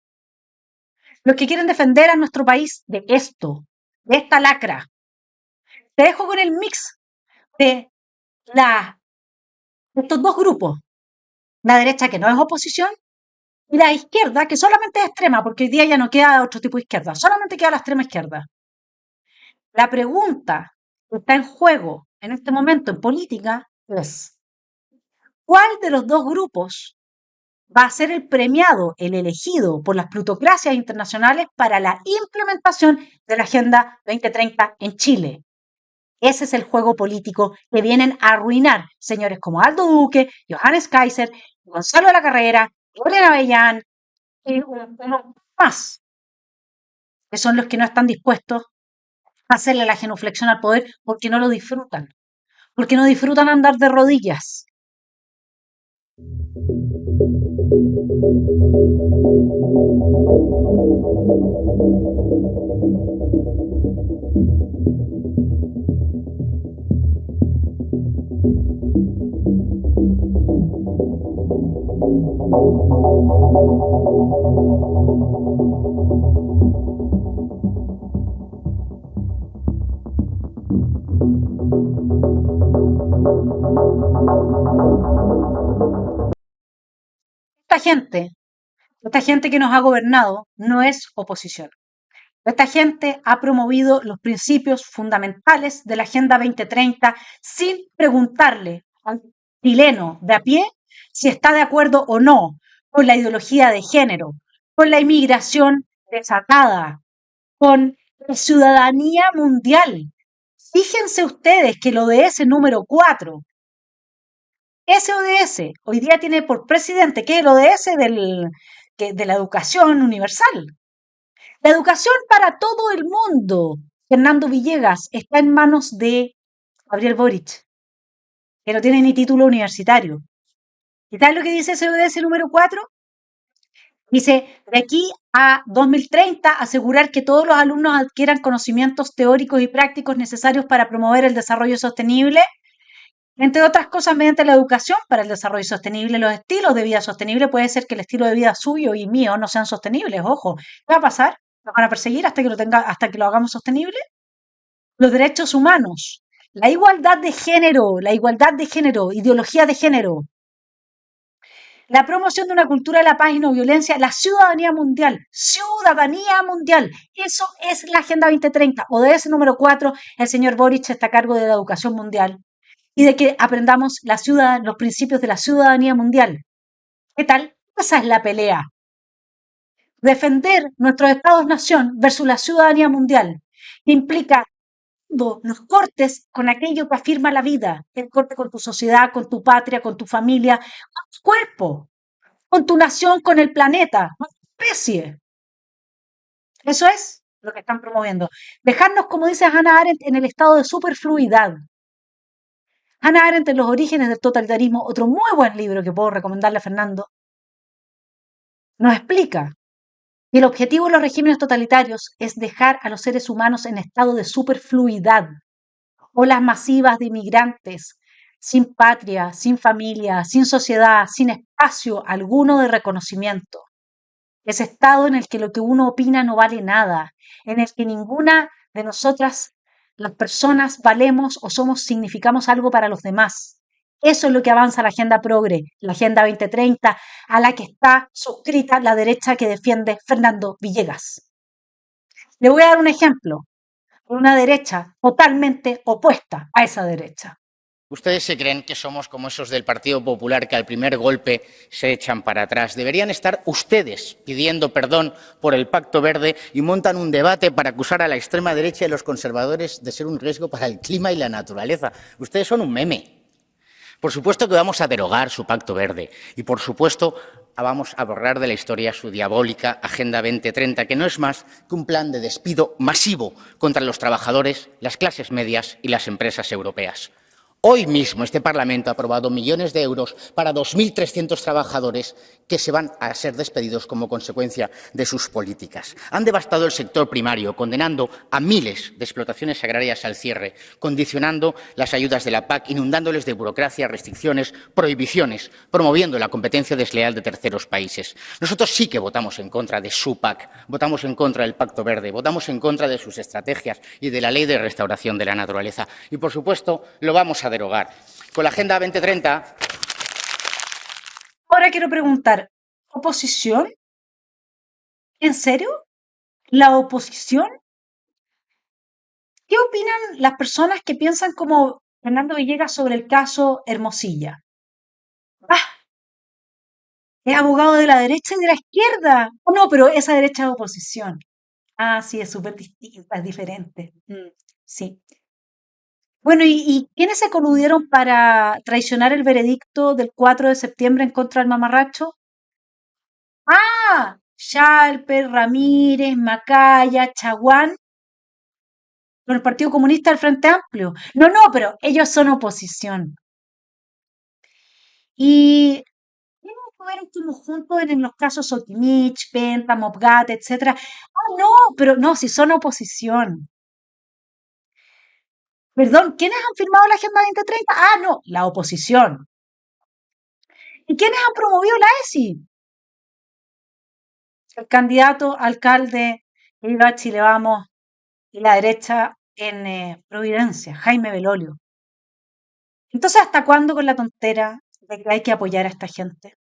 Los que quieren defender a nuestro país de esto, de esta lacra. Te dejo con el mix de estos dos grupos. La derecha que no es oposición y la izquierda que solamente es extrema, porque hoy día ya no queda otro tipo de izquierda, solamente queda la extrema izquierda. La pregunta que está en juego en este momento en política es, ¿cuál de los dos grupos va a ser el premiado, el elegido por las plutocracias internacionales para la implementación de la Agenda 2030 en Chile? Ese es el juego político que vienen a arruinar señores como Aldo Duque, Johannes Kaiser, Gonzalo de la Carrera, Lorena Avellán y uno más, que son los que no están dispuestos a hacerle la genuflexión al poder porque no lo disfrutan, porque no disfrutan andar de rodillas. Esta gente que nos ha gobernado no es oposición. Esta gente ha promovido los principios fundamentales de la Agenda 2030 sin preguntarle al chileno de a pie si está de acuerdo o no con la ideología de género, con la inmigración desatada, con la ciudadanía mundial. Fíjense ustedes que el ODS número 4, ese ODS hoy día tiene por presidente, que es el ODS de la educación universal. La educación para todo el mundo, Fernando Villegas, está en manos de Gabriel Boric, que no tiene ni título universitario. ¿Y sabes lo que dice ese ODS número 4? Dice, de aquí a 2030, asegurar que todos los alumnos adquieran conocimientos teóricos y prácticos necesarios para promover el desarrollo sostenible, entre otras cosas, mediante la educación para el desarrollo sostenible. Los estilos de vida sostenible, puede ser que el estilo de vida suyo y mío no sean sostenibles, ojo. ¿Qué va a pasar? ¿Nos van a perseguir hasta que lo hagamos sostenible? Los derechos humanos, la igualdad de género, ideología de género, la promoción de una cultura de la paz y no violencia, la ciudadanía mundial, eso es la Agenda 2030. ODS número 4, el señor Boric está a cargo de la educación mundial y de que aprendamos los principios de la ciudadanía mundial. ¿Qué tal? Esa es la pelea. Defender nuestros estados-nación versus la ciudadanía mundial implica los cortes con aquello que afirma la vida, el corte con tu sociedad, con tu patria, con tu familia, con tu cuerpo, con tu nación, con el planeta, con tu especie. Eso es lo que están promoviendo. Dejarnos, como dice Hannah Arendt, en el estado de superfluidad. Hannah Arendt en Los orígenes del totalitarismo, otro muy buen libro que puedo recomendarle a Fernando, nos explica Y el objetivo de los regímenes totalitarios es dejar a los seres humanos en estado de superfluidad, olas masivas de inmigrantes, sin patria, sin familia, sin sociedad, sin espacio alguno de reconocimiento. Ese estado en el que lo que uno opina no vale nada, en el que ninguna de nosotras, las personas, valemos o significamos algo para los demás. Eso es lo que avanza la Agenda Progre, la Agenda 2030, a la que está suscrita la derecha que defiende Fernando Villegas. Le voy a dar un ejemplo de una derecha totalmente opuesta a esa derecha. Ustedes se creen que somos como esos del Partido Popular que al primer golpe se echan para atrás. Deberían estar ustedes pidiendo perdón por el Pacto Verde y montan un debate para acusar a la extrema derecha y a los conservadores de ser un riesgo para el clima y la naturaleza. Ustedes son un meme. Por supuesto que vamos a derogar su Pacto Verde y, por supuesto, vamos a borrar de la historia su diabólica Agenda 2030, que no es más que un plan de despido masivo contra los trabajadores, las clases medias y las empresas europeas. Hoy mismo este Parlamento ha aprobado millones de euros para 2.300 trabajadores que se van a ser despedidos como consecuencia de sus políticas. Han devastado el sector primario, condenando a miles de explotaciones agrarias al cierre, condicionando las ayudas de la PAC, inundándoles de burocracia, restricciones, prohibiciones, promoviendo la competencia desleal de terceros países. Nosotros sí que votamos en contra de su PAC, votamos en contra del Pacto Verde, votamos en contra de sus estrategias y de la Ley de Restauración de la Naturaleza. Y, por supuesto, lo vamos a derogar. Con la Agenda 2030... Ahora quiero preguntar, ¿oposición? ¿En serio? ¿La oposición? ¿Qué opinan las personas que piensan como Fernando Villegas sobre el caso Hermosilla? ¡Ah! Es abogado de la derecha y de la izquierda. Oh, no, pero esa derecha es oposición. Ah, sí, es súper distinta, es diferente. Sí. Bueno, ¿y quiénes se coludieron para traicionar el veredicto del 4 de septiembre en contra del mamarracho? Ah, Schalper, Ramírez, Macaya, Chaguán, con el Partido Comunista del Frente Amplio. No, no, pero ellos son oposición. Y tienen que ver como juntos en los casos Sotimich, Penta, Mopgat, etcétera. Ah, no, pero no, si son oposición. Perdón, ¿quiénes han firmado la Agenda 2030? Ah, no, la oposición. ¿Y quiénes han promovido la ESI? El candidato alcalde que iba a Chile Vamos y la derecha en Providencia, Jaime Belolio. Entonces, ¿hasta cuándo con la tontera de que hay que apoyar a esta gente?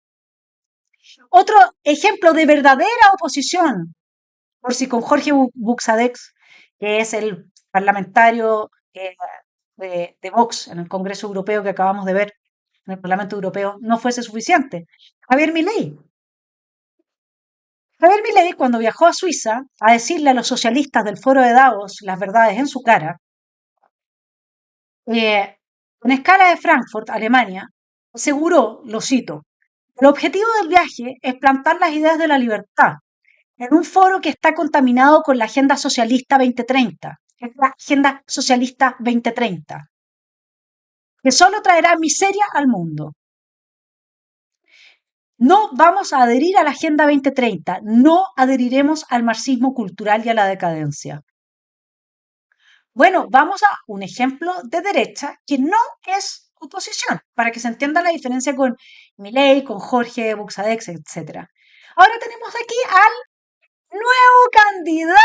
Otro ejemplo de verdadera oposición, por si con Jorge Buxadex, que es el parlamentario de Vox en el Congreso Europeo que acabamos de ver, en el Parlamento Europeo, no fuese suficiente. Javier Milei. Javier Milei, cuando viajó a Suiza a decirle a los socialistas del Foro de Davos las verdades en su cara, en escala de Frankfurt, Alemania, aseguró, lo cito, el objetivo del viaje es plantar las ideas de la libertad en un foro que está contaminado con la Agenda Socialista 2030, que es la Agenda Socialista 2030, que solo traerá miseria al mundo. No vamos a adherir a la Agenda 2030, no adheriremos al marxismo cultural y a la decadencia. Bueno, vamos a un ejemplo de derecha que no es oposición, para que se entienda la diferencia con Milei, con Jorge Buxadex, etc. Ahora tenemos aquí al nuevo candidato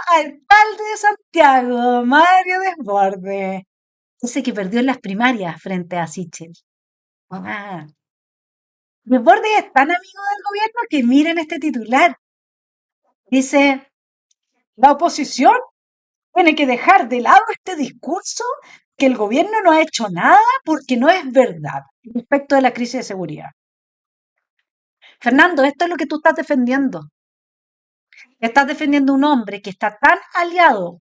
a alcalde de Santiago, Mario Desbordes. Ese que perdió en las primarias frente a Sichel. Ah. Desbordes es tan amigo del gobierno que miren este titular. Dice, la oposición tiene que dejar de lado este discurso que el gobierno no ha hecho nada porque no es verdad respecto de la crisis de seguridad. Fernando, esto es lo que tú estás defendiendo. Estás defendiendo un hombre que está tan aliado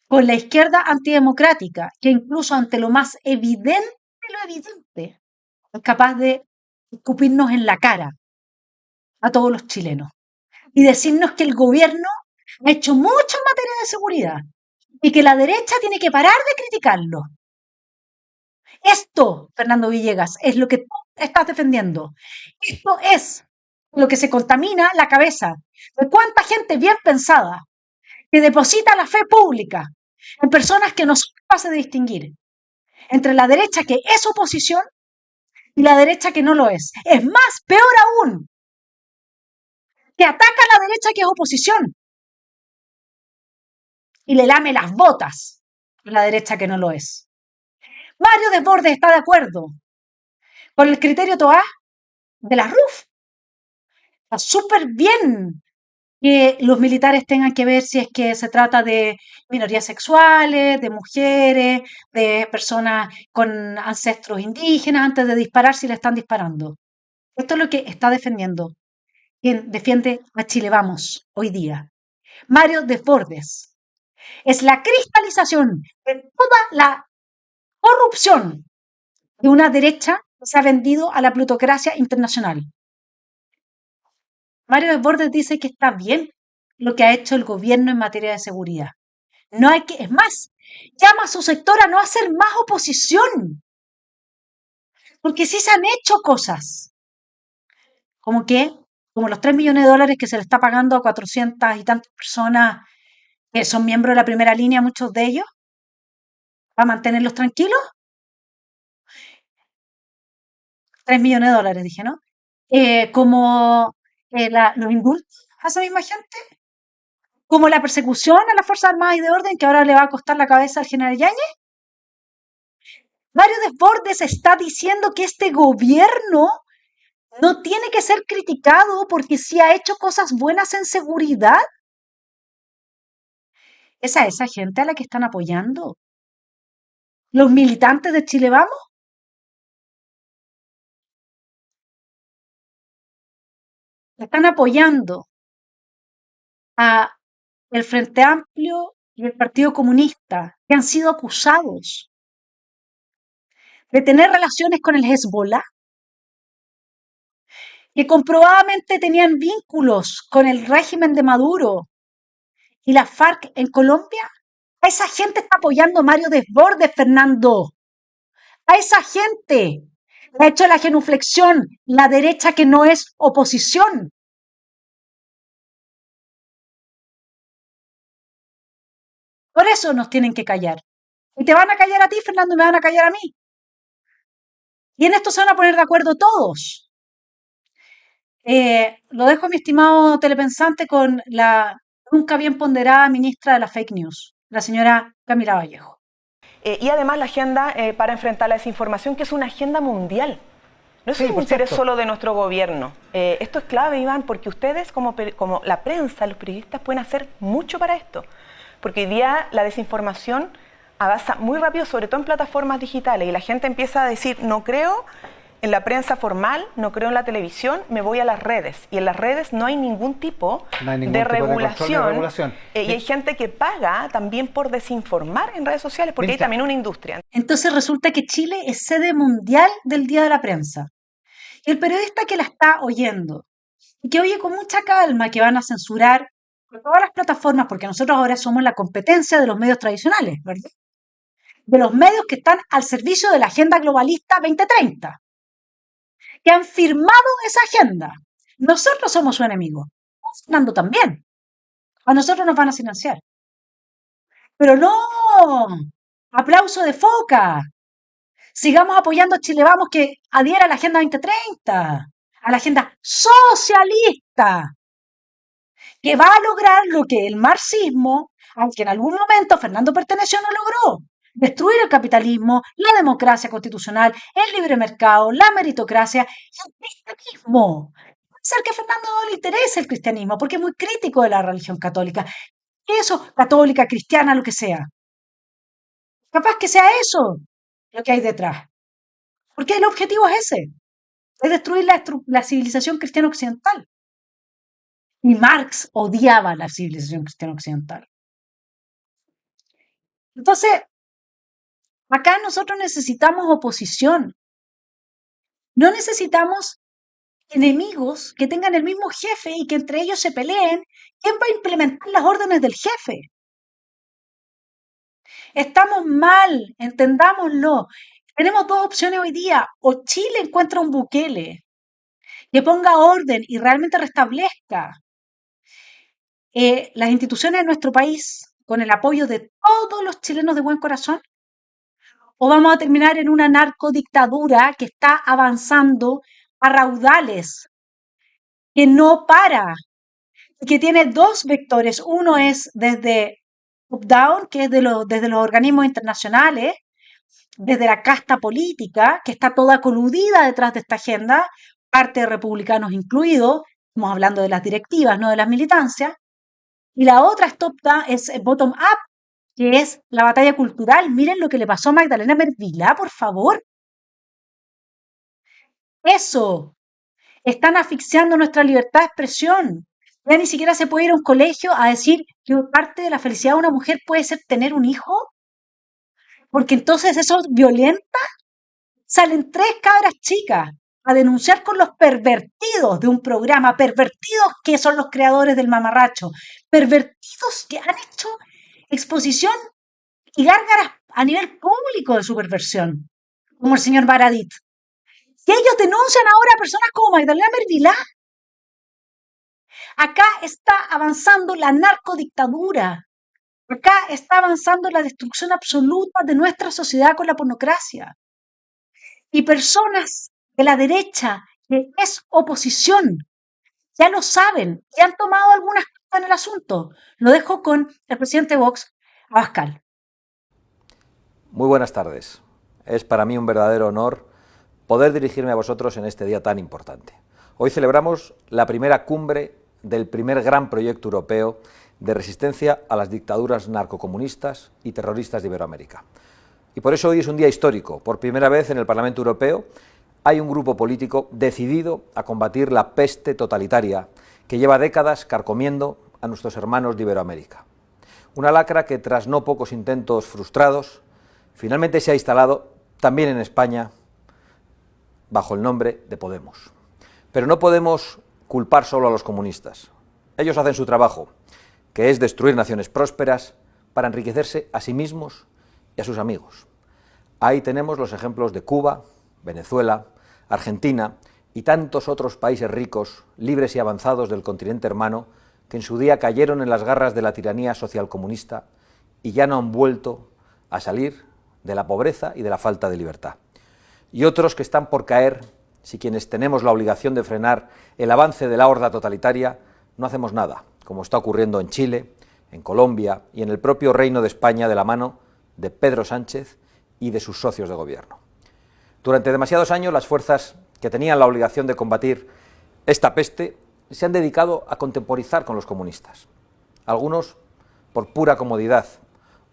con la izquierda antidemocrática que incluso ante lo más evidente, es capaz de escupirnos en la cara a todos los chilenos y decirnos que el gobierno ha hecho mucho en materia de seguridad y que la derecha tiene que parar de criticarlo. Esto, Fernando Villegas, es lo que tú estás defendiendo. Esto es Lo que se contamina la cabeza de cuánta gente bien pensada que deposita la fe pública en personas que no son capaces de distinguir entre la derecha que es oposición y la derecha que no lo es. Es más, peor aún, que ataca a la derecha que es oposición y le lame las botas a la derecha que no lo es. Mario Desbordes está de acuerdo con el criterio Toá de la RUF. Está súper bien que los militares tengan que ver si es que se trata de minorías sexuales, de mujeres, de personas con ancestros indígenas, antes de disparar si le están disparando. Esto es lo que está defendiendo quien defiende a Chile Vamos hoy día. Mario Desbordes. Es la cristalización de toda la corrupción de una derecha que se ha vendido a la plutocracia internacional. Mario Desbordes dice que está bien lo que ha hecho el gobierno en materia de seguridad. No hay que, es más, llama a su sector a no hacer más oposición, porque sí se han hecho cosas, como que, como los 3 millones de dólares que se le está pagando a 400 y tantas personas que son miembros de la primera línea, muchos de ellos, para mantenerlos tranquilos. 3 millones de dólares, dije, ¿no? Como los indultos a esa misma gente, como la persecución a las Fuerzas Armadas y de Orden, que ahora le va a costar la cabeza al general Yáñez. Mario Desbordes está diciendo que este gobierno no tiene que ser criticado porque sí ha hecho cosas buenas en seguridad. Es a esa gente a la que están apoyando. Los militantes de Chile Vamos. Están apoyando a el Frente Amplio y el Partido Comunista, que han sido acusados de tener relaciones con el Hezbollah, que comprobadamente tenían vínculos con el régimen de Maduro y la FARC en Colombia. A esa gente está apoyando Mario Desbordes, Fernando. A esa gente le ha hecho la genuflexión la derecha que no es oposición. Por eso nos tienen que callar. Y te van a callar a ti, Fernando, y me van a callar a mí. Y en esto se van a poner de acuerdo todos. Lo dejo, mi estimado telepensante, con la nunca bien ponderada ministra de la fake news, la señora Camila Vallejo. Y además la agenda para enfrentar la desinformación, que es una agenda mundial. No es un interés solo de nuestro gobierno. Esto es clave, Iván, porque ustedes como la prensa, los periodistas, pueden hacer mucho para esto. Porque hoy día la desinformación avanza muy rápido, sobre todo en plataformas digitales, y la gente empieza a decir, no creo en la prensa formal, no creo en la televisión, me voy a las redes. Y en las redes no hay ningún tipo de regulación. Y hay gente que paga también por desinformar en redes sociales, porque hay también una industria. Entonces resulta que Chile es sede mundial del Día de la Prensa. Y el periodista que la está oyendo, y que oye con mucha calma que van a censurar por todas las plataformas, porque nosotros ahora somos la competencia de los medios tradicionales, ¿verdad? De los medios que están al servicio de la Agenda Globalista 2030, que han firmado esa agenda. Nosotros somos su enemigo. Fernando también. A nosotros nos van a financiar. Pero no, aplauso de foca. Sigamos apoyando a Chile Vamos, que adhiera a la Agenda 2030, a la agenda socialista, que va a lograr lo que el marxismo, aunque en algún momento Fernando perteneció, no logró: destruir el capitalismo, la democracia constitucional, el libre mercado, la meritocracia y el cristianismo. Puede ser que a Fernando no le interese el cristianismo, porque es muy crítico de la religión católica. Eso, católica, cristiana, lo que sea. Capaz que sea eso lo que hay detrás. Porque el objetivo es ese, es destruir la civilización cristiana occidental. Y Marx odiaba la civilización cristiana occidental. Entonces, acá nosotros necesitamos oposición. No necesitamos enemigos que tengan el mismo jefe y que entre ellos se peleen. ¿Quién va a implementar las órdenes del jefe? Estamos mal, entendámoslo. Tenemos dos opciones hoy día. O Chile encuentra un Bukele que ponga orden y realmente restablezca las instituciones de nuestro país con el apoyo de todos los chilenos de buen corazón? ¿O vamos a terminar en una narcodictadura que está avanzando a raudales, que no para, y que tiene dos vectores? Uno es desde top-down, que es desde los organismos internacionales, desde la casta política, que está toda coludida detrás de esta agenda, parte de republicanos incluidos, estamos hablando de las directivas, no de las militancias, y la otra es top-down, es bottom-up, que es la batalla cultural. Miren lo que le pasó a Magdalena Mervilá, por favor. Eso, están asfixiando nuestra libertad de expresión. Ya ni siquiera se puede ir a un colegio a decir que parte de la felicidad de una mujer puede ser tener un hijo, porque entonces eso violenta. Salen tres cabras chicas a denunciar con los pervertidos de un programa, pervertidos que son los creadores del mamarracho, pervertidos que han hecho exposición y gárgaras a nivel público de su perversión, como el señor Baradit. Y ellos denuncian ahora a personas como Magdalena Mervilá. Acá está avanzando la narcodictadura. Acá está avanzando la destrucción absoluta de nuestra sociedad con la pornocracia. Y personas de la derecha, que es oposición, ya lo saben y han tomado algunas cosas en el asunto. Lo dejo con el presidente Vox, Abascal. Muy buenas tardes. Es para mí un verdadero honor poder dirigirme a vosotros en este día tan importante. Hoy celebramos la primera cumbre del primer gran proyecto europeo de resistencia a las dictaduras narcocomunistas y terroristas de Iberoamérica. Y por eso hoy es un día histórico. Por primera vez en el Parlamento Europeo hay un grupo político decidido a combatir la peste totalitaria que lleva décadas carcomiendo a nuestros hermanos de Iberoamérica. Una lacra que, tras no pocos intentos frustrados, finalmente se ha instalado también en España bajo el nombre de Podemos. Pero no podemos culpar solo a los comunistas. Ellos hacen su trabajo, que es destruir naciones prósperas para enriquecerse a sí mismos y a sus amigos. Ahí tenemos los ejemplos de Cuba, Venezuela, Argentina y tantos otros países ricos, libres y avanzados del continente hermano que en su día cayeron en las garras de la tiranía socialcomunista y ya no han vuelto a salir de la pobreza y de la falta de libertad. Y otros que están por caer si quienes tenemos la obligación de frenar el avance de la horda totalitaria no hacemos nada, como está ocurriendo en Chile, en Colombia y en el propio Reino de España de la mano de Pedro Sánchez y de sus socios de gobierno. Durante demasiados años las fuerzas que tenían la obligación de combatir esta peste se han dedicado a contemporizar con los comunistas. Algunos por pura comodidad,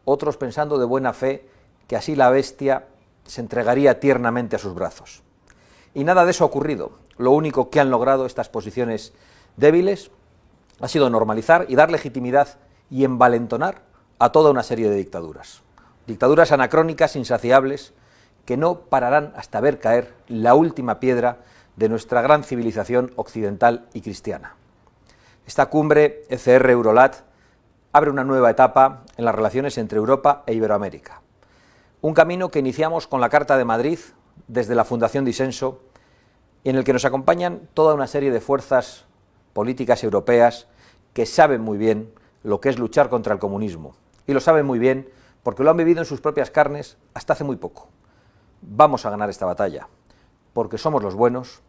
otros pensando de buena fe que así la bestia se entregaría tiernamente a sus brazos. Y nada de eso ha ocurrido. Lo único que han logrado estas posiciones débiles ha sido normalizar y dar legitimidad y envalentonar a toda una serie de dictaduras. Dictaduras anacrónicas, insaciables, que no pararán hasta ver caer la última piedra de nuestra gran civilización occidental y cristiana. Esta cumbre ECR-Eurolat abre una nueva etapa en las relaciones entre Europa e Iberoamérica. Un camino que iniciamos con la Carta de Madrid desde la Fundación Disenso y en el que nos acompañan toda una serie de fuerzas políticas europeas que saben muy bien lo que es luchar contra el comunismo. Y lo saben muy bien porque lo han vivido en sus propias carnes hasta hace muy poco. Vamos a ganar esta batalla, porque somos los buenos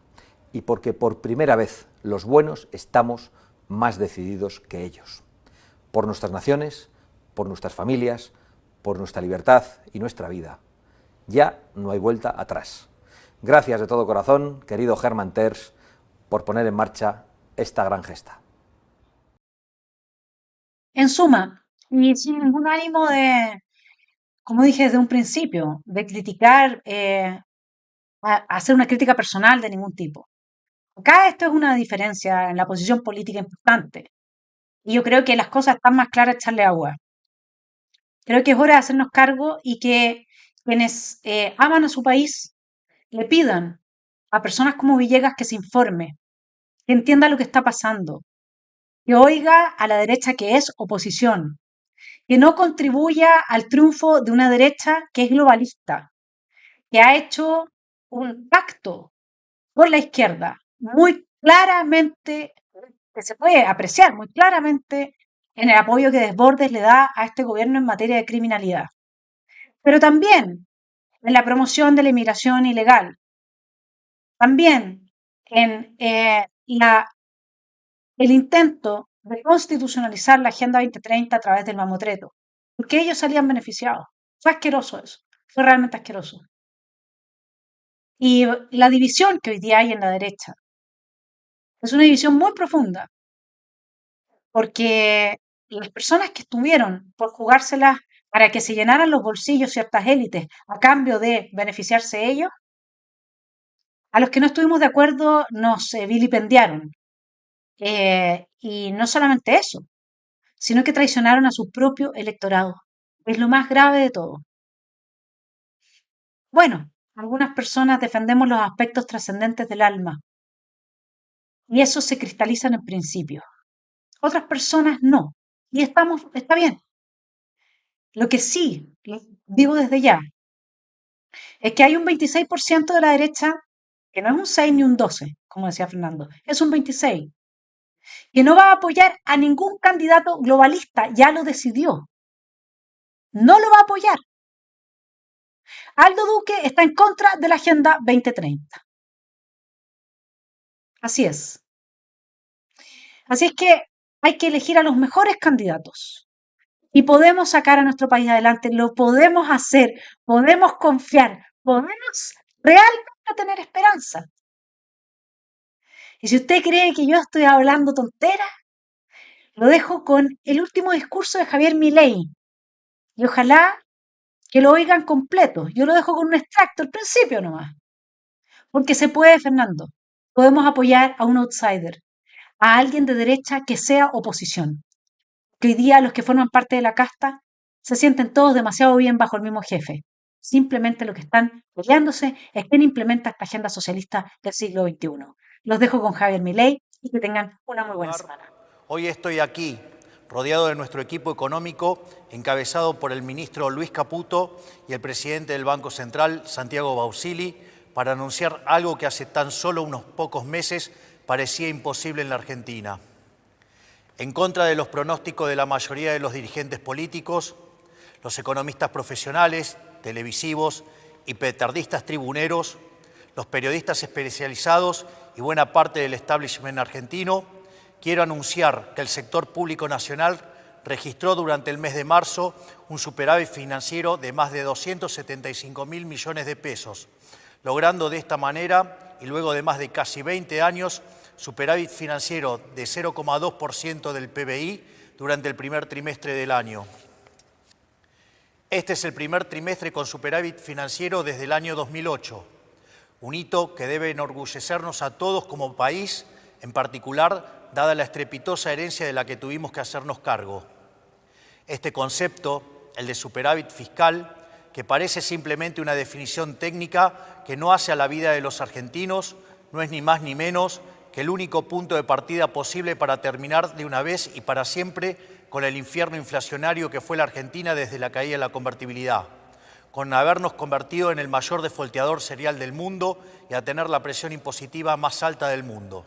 y porque por primera vez los buenos estamos más decididos que ellos. Por nuestras naciones, por nuestras familias, por nuestra libertad y nuestra vida. Ya no hay vuelta atrás. Gracias de todo corazón, querido Germán Tertsch, por poner en marcha esta gran gesta. En suma, y sin ningún ánimo de, como dije desde un principio, de criticar, hacer una crítica personal de ningún tipo. Acá esto es una diferencia en la posición política importante. Y yo creo que las cosas están más claras echarle agua. Creo que es hora de hacernos cargo y que quienes aman a su país le pidan a personas como Villegas que se informe, que entienda lo que está pasando, que oiga a la derecha que es oposición, que no contribuya al triunfo de una derecha que es globalista, que ha hecho un pacto con la izquierda muy claramente, que se puede apreciar muy claramente en el apoyo que Desbordes le da a este gobierno en materia de criminalidad, pero también en la promoción de la inmigración ilegal, también en el intento de constitucionalizar la Agenda 2030 a través del mamotreto, porque ellos salían beneficiados. Fue asqueroso eso, fue realmente asqueroso. Y la división que hoy día hay en la derecha es una división muy profunda, porque las personas que estuvieron por jugárselas para que se llenaran los bolsillos ciertas élites a cambio de beneficiarse ellos, a los que no estuvimos de acuerdo nos vilipendiaron. Y no solamente eso, sino que traicionaron a su propio electorado. Es lo más grave de todo. Bueno, algunas personas defendemos los aspectos trascendentes del alma y esos se cristalizan en principios. Otras personas no. Y está bien. Lo que sí digo desde ya es que hay un 26% de la derecha que no es un 6 ni un 12, como decía Fernando, es un 26, que no va a apoyar a ningún candidato globalista, ya lo decidió. No lo va a apoyar. Aldo Duque está en contra de la Agenda 2030. Así es. Así es que hay que elegir a los mejores candidatos. Y podemos sacar a nuestro país adelante, lo podemos hacer, podemos confiar, podemos realmente tener esperanza. Y si usted cree que yo estoy hablando tonteras, lo dejo con el último discurso de Javier Milei. Y ojalá que lo oigan completo. Yo lo dejo con un extracto, al principio nomás. Porque se puede, Fernando. Podemos apoyar a un outsider, a alguien de derecha que sea oposición. Que hoy día los que forman parte de la casta se sienten todos demasiado bien bajo el mismo jefe. Simplemente lo que están peleándose es quién implementa esta agenda socialista del siglo XXI. Los dejo con Javier Milei y que tengan una muy buena semana. Hoy estoy aquí, rodeado de nuestro equipo económico, encabezado por el ministro Luis Caputo y el presidente del Banco Central, Santiago Bausili, para anunciar algo que hace tan solo unos pocos meses parecía imposible en la Argentina. En contra de los pronósticos de la mayoría de los dirigentes políticos, los economistas profesionales, televisivos y petardistas tribuneros, los periodistas especializados y buena parte del establishment argentino, quiero anunciar que el sector público nacional registró durante el mes de marzo un superávit financiero de más de 275.000 millones de pesos, logrando de esta manera, y luego de más de casi 20 años, superávit financiero de 0,2% del PBI durante el primer trimestre del año. Este es el primer trimestre con superávit financiero desde el año 2008, un hito que debe enorgullecernos a todos como país, en particular, dada la estrepitosa herencia de la que tuvimos que hacernos cargo. Este concepto, el de superávit fiscal, que parece simplemente una definición técnica que no hace a la vida de los argentinos, no es ni más ni menos que el único punto de partida posible para terminar de una vez y para siempre con el infierno inflacionario que fue la Argentina desde la caída de la convertibilidad, con habernos convertido en el mayor defolteador serial del mundo y a tener la presión impositiva más alta del mundo.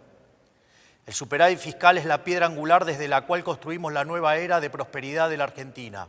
El superávit fiscal es la piedra angular desde la cual construimos la nueva era de prosperidad de la Argentina.